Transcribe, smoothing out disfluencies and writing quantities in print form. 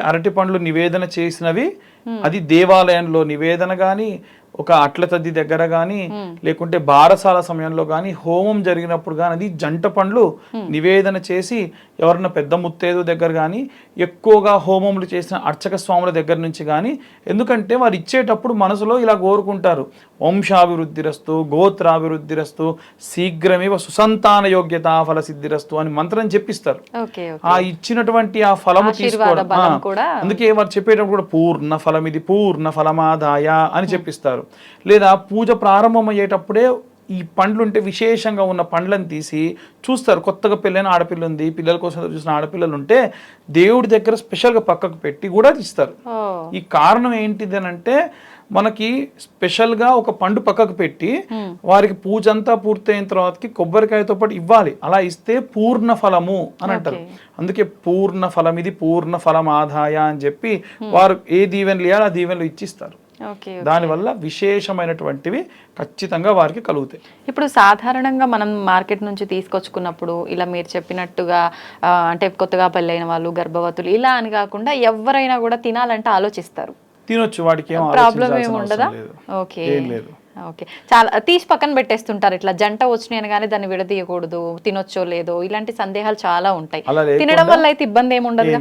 అరటి పండ్లు నివేదన చేసినవి అది దేవాలయంలో నివేదన గాని, ఒక అట్ల తద్ది దగ్గర గాని, లేకుంటే బారసాల సమయంలో గాని, హోమం జరిగినప్పుడు గాని అది జంట పండ్లు నివేదన చేసి ఎవరన్నా పెద్ద ముత్తేదు దగ్గర గాని, ఎక్కువగా హోమములు చేసిన అర్చక స్వాముల దగ్గర నుంచి గాని, ఎందుకంటే వారు ఇచ్చేటప్పుడు మనసులో ఇలా కోరుకుంటారు, వంశాభివృద్ధిరస్తు, గోత్రాభివృద్ధిరస్తు, శీఘ్రమేవ సుసంతాన యోగ్యత ఫల సిద్ధిరస్తు అని మంత్రం చెప్పిస్తారు. ఆ ఇచ్చినటువంటి ఆ ఫలము తీసుకోవడం, అందుకే వారు చెప్పేటప్పుడు కూడా పూర్ణ ఫలం ఇది, పూర్ణ ఫలమాదాయ అని చెప్పిస్తారు. లేదా పూజ ప్రారంభమయ్యేటప్పుడే ఈ పండ్లు ఉంటే విశేషంగా ఉన్న పండ్లను తీసి చూస్తారు. కొత్తగా పెళ్ళైన ఆడపిల్ల ఉంది, పిల్లల కోసం చూసిన ఆడపిల్లలు ఉంటే దేవుడి దగ్గర స్పెషల్గా పక్కకు పెట్టి కూడా తీస్తారు. ఈ కారణం ఏంటిది అని అంటే, మనకి స్పెషల్గా ఒక పండు పక్కకు పెట్టి వారికి పూజ అంతా పూర్తయిన తర్వాతకి కొబ్బరికాయతో పాటు ఇవ్వాలి. అలా ఇస్తే పూర్ణ ఫలము అని అంటారు. అందుకే పూర్ణ ఫలం ఇది, పూర్ణ ఫలం ఆదాయ అని చెప్పి వారు ఏ దీవెనలు ఇవ్వాలి ఆ దీవెనలు ఇచ్చిస్తారు. దానివల్ల విశేషమైనటువంటివి ఖచ్చితంగా వారికి కలుగుతాయి. ఇప్పుడు సాధారణంగా మనం మార్కెట్ నుంచి తీసుకొచ్చుకున్నప్పుడు ఇలా మీరు చెప్పినట్టుగా అంటే కొత్తగా పెళ్ళైన వాళ్ళు, గర్భవతులు ఇలా అని కాకుండా ఎవరైనా కూడా తినాలంటే ఆలోచిస్తారు. తినొచ్చు, వాడికి ప్రాబ్లం ఏమి ఉండదా? ఓకే ఓకే, చాలా తీసి పక్కన పెట్టేస్తుంటారు. ఇట్లా జంట వచ్చినాయి అనగానే దాన్ని విడదీయకూడదు, తినొచ్చో లేదో ఇలాంటి సందేహాలు చాలా ఉంటాయి. తినడం వల్ల అయితే ఇబ్బంది ఏమి ఉండదు.